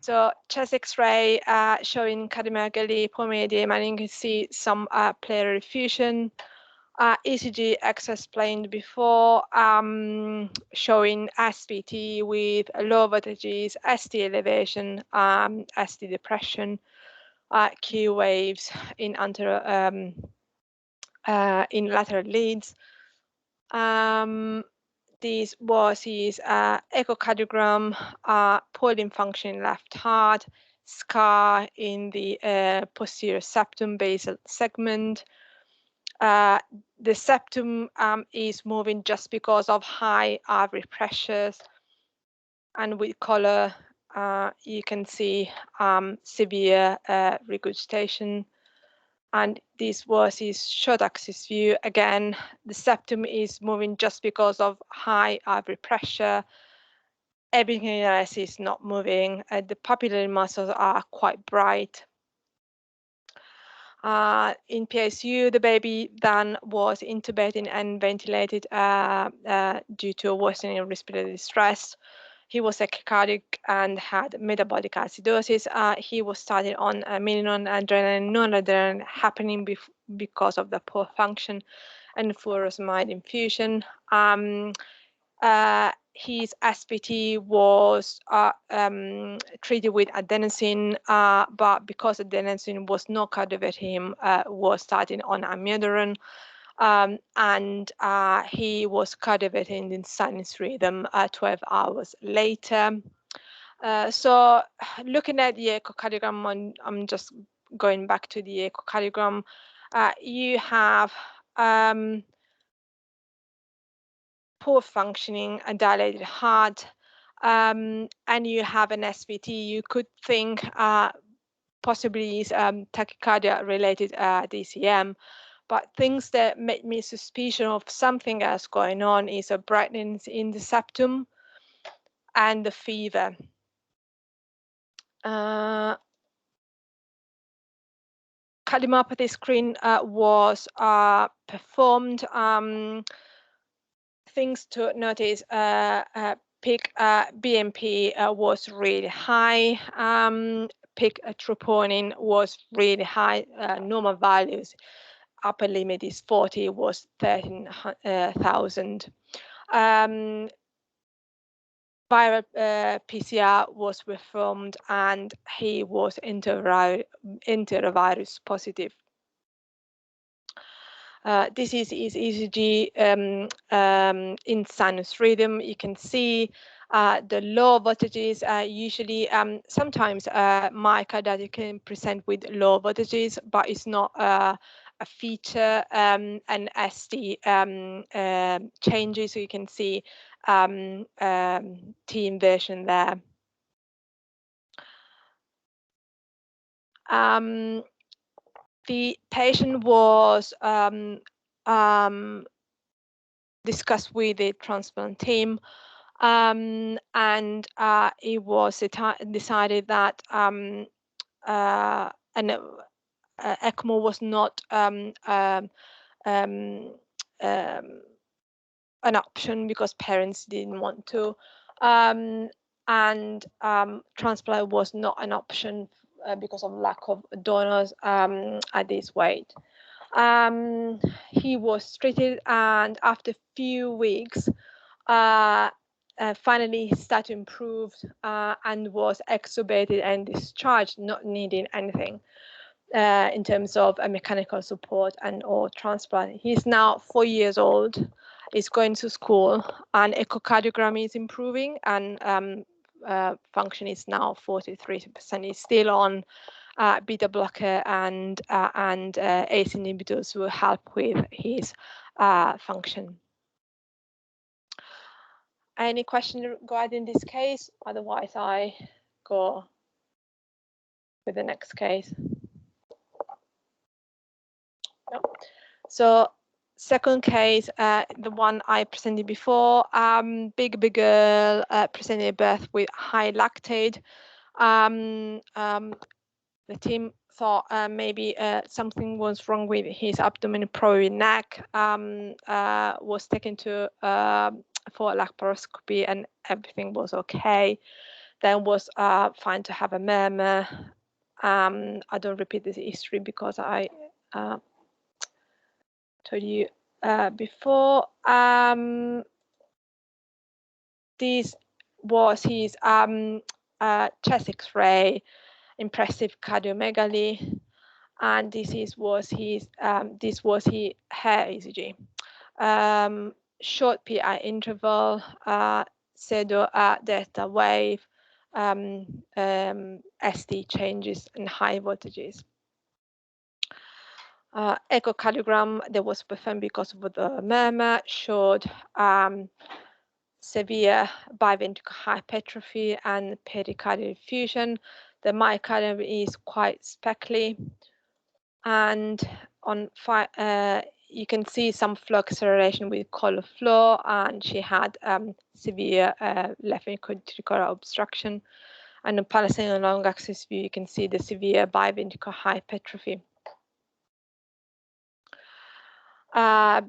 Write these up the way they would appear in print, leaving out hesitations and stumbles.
So chest X-ray showing cardiomegaly, pulmonary edema, and you can see some pleural effusion. ECG, as explained before, showing SVT with low voltages, ST elevation, ST depression, Q waves in in lateral leads. This was his echocardiogram, Pauling function in left heart, scar in the posterior septum basal segment. The septum is moving just because of high average pressures, and with color you can see severe regurgitation. And this was his short axis view. Again, the septum is moving just because of high average pressure. Epiglottis is not moving. The papillary muscles are quite bright. In PICU, the baby then was intubated and ventilated due to a worsening respiratory distress. He was tachycardic and had metabolic acidosis. He was started on mininon adrenaline, noradrenaline, happening because of the poor function and furosemide infusion. His SVT was treated with adenosine, but because adenosine was not cardiovert, him was starting on amiodarone, and he was cardioverted in sinus rhythm 12 hours later. So looking at the echocardiogram, I'm just going back to the echocardiogram. You have poor functioning, a dilated heart, and you have an SVT. You could think possibly is tachycardia related DCM, but things that make me suspicious of something else going on is a brightness in the septum and the fever. Cardiomyopathy screen was performed. Things to notice, peak BNP was really high, peak troponin was really high, normal values, upper limit is 40, was 13,000. Viral PCR was performed and he was enterovirus positive. This is ECG in sinus rhythm. You can see the low voltages. Usually, sometimes myocarditis can present with low voltages, but it's not a feature. And ST changes, so you can see T inversion there. The patient was discussed with the transplant team, and it was decided that an ECMO was not an option because parents didn't want to, and transplant was not an option because of lack of donors at this weight. He was treated, and after a few weeks, finally he started to improve and was extubated and discharged, not needing anything in terms of a mechanical support and or transplant. He's now 4 years old. He's going to school, and echocardiogram is improving, and function is now 43%. He's still on beta blocker and ACE inhibitors will help with his function. Any question regarding this case? Otherwise, I go with the next case. No. So second case, the one I presented before, big girl presented at birth with high lactate. The team thought maybe something was wrong with his abdomen, probably neck, was taken to for laparoscopy and everything was okay. then was found to have a murmur. I don't repeat this history because I told you before. This was his chest X-ray, impressive cardiomegaly, and this was his hair ECG. Short PI interval, pseudo delta wave, ST changes and high voltages. Echocardiogram that was performed because of the murmur showed severe biventricular hypertrophy and pericardial effusion. The myocardium is quite speckly, and on you can see some flow acceleration with color flow, and she had severe left ventricular obstruction. And on palaceal long axis view, you can see the severe biventricular hypertrophy.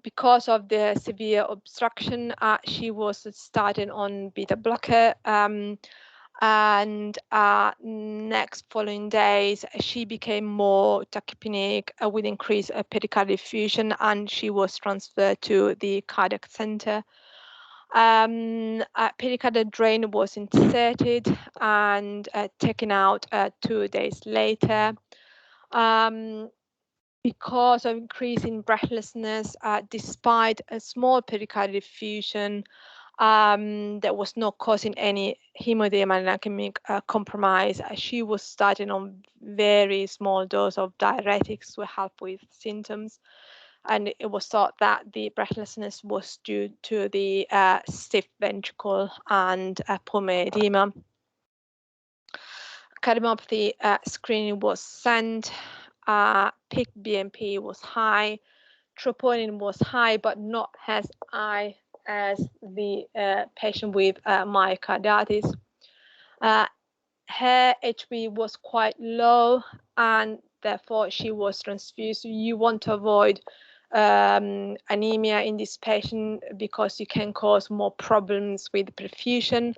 Because of the severe obstruction, she was started on beta blocker, and next following days, she became more tachypneic with increased pericardial effusion, and she was transferred to the cardiac center. Pericardial drain was inserted and taken out 2 days later. Because of increasing breathlessness, despite a small pericardial effusion, that was not causing any hemodynamic compromise. She was starting on very small dose of diuretics to help with symptoms, and it was thought that the breathlessness was due to the stiff ventricle and pulmonary edema. Cardiomyopathy screening was sent. Peak BNP was high. Troponin was high, but not as high as the patient with myocarditis. Her HB was quite low, and therefore she was transfused. You want to avoid anemia in this patient because you can cause more problems with perfusion.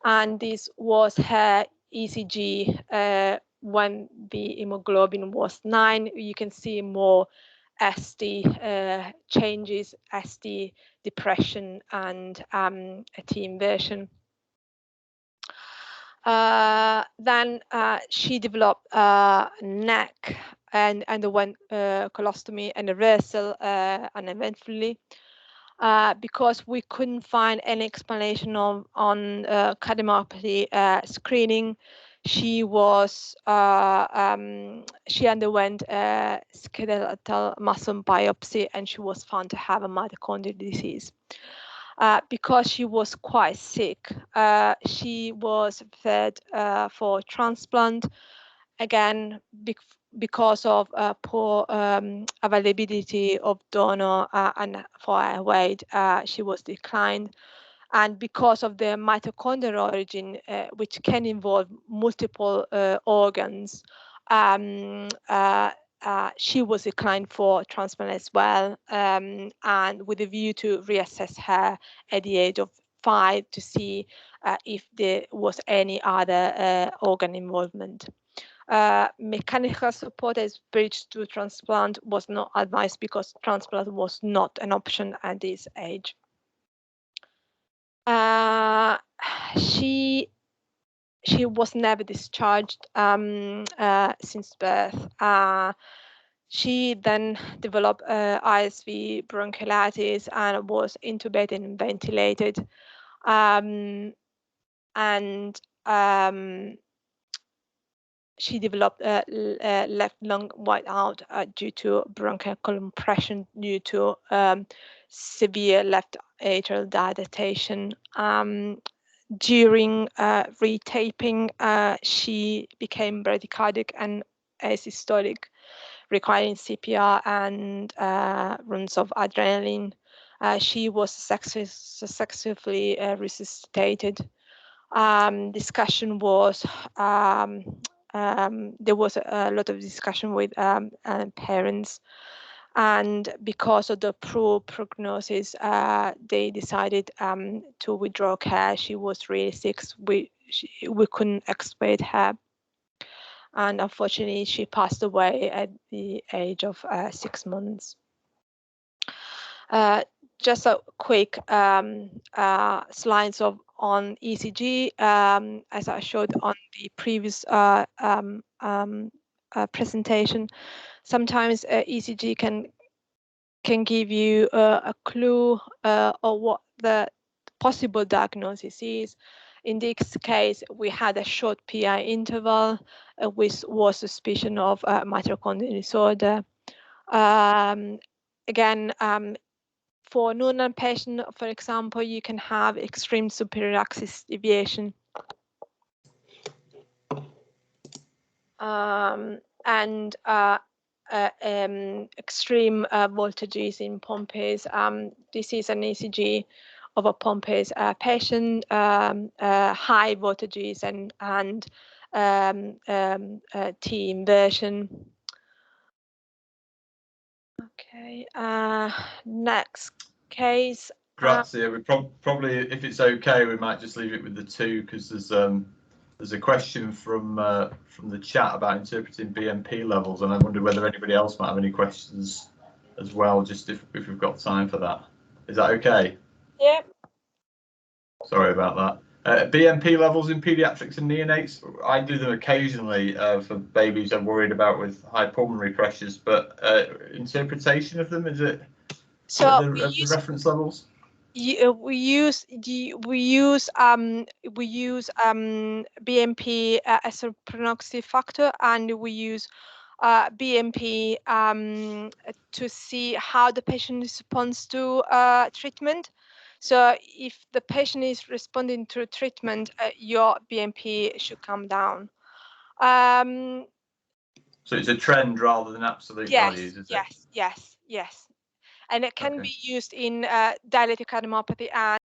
And this was her ECG when the hemoglobin was 9. You can see more ST changes, ST depression, and a T inversion. Then she developed neck and underwent colostomy and reversal uneventfully. Because we couldn't find any explanation on cardiomyopathy screening, she underwent skeletal muscle biopsy, and she was found to have a mitochondrial disease. Because she was quite sick, she was fed for transplant. Again, because of poor availability of donor and for her weight, she was declined. And because of the mitochondrial origin, which can involve multiple organs, she was declined for transplant as well, and with a view to reassess her at the age of 5 to see if there was any other organ involvement. Mechanical support as bridge to transplant was not advised because transplant was not an option at this age. She was never discharged since birth. She then developed ISV bronchiolitis and was intubated and ventilated. She developed left lung whiteout due to bronchial compression due to severe left atrial dilatation. During retaping, she became bradycardic and asystolic, requiring CPR and runs of adrenaline. She was successfully resuscitated. Discussion was there was a lot of discussion with parents, and because of the poor prognosis, they decided to withdraw care. She was really sick. we couldn't extubate her. And unfortunately, she passed away at the age of 6 months. Just a quick slides on ECG, as I showed on the previous presentation. Sometimes ECG can give you a clue of what the possible diagnosis is. In this case, we had a short PI interval with was suspicion of mitochondrial disorder. Again, for neonatal patient, for example, you can have extreme superior axis deviation. And extreme voltages in Pompe's. This is an ECG of a Pompe's patient, high voltages and T inversion. Okay, next case. Grazie. We probably, if it's okay, we might just leave it with the two, because there's a question from the chat about interpreting BMP levels, and I wondered whether anybody else might have any questions as well, just if we've got time for that. Is that okay? Yeah. Sorry about that. BMP levels in pediatrics and neonates, I do them occasionally for babies I'm worried about with high pulmonary pressures, but interpretation of them, is it the reference levels? We use BMP as a prognostic factor, and we use BMP to see how the patient responds to treatment. So if the patient is responding to treatment, your BMP should come down. So it's a trend rather than absolute values, is it? Yes. And it can be used in dilated cardiomyopathy and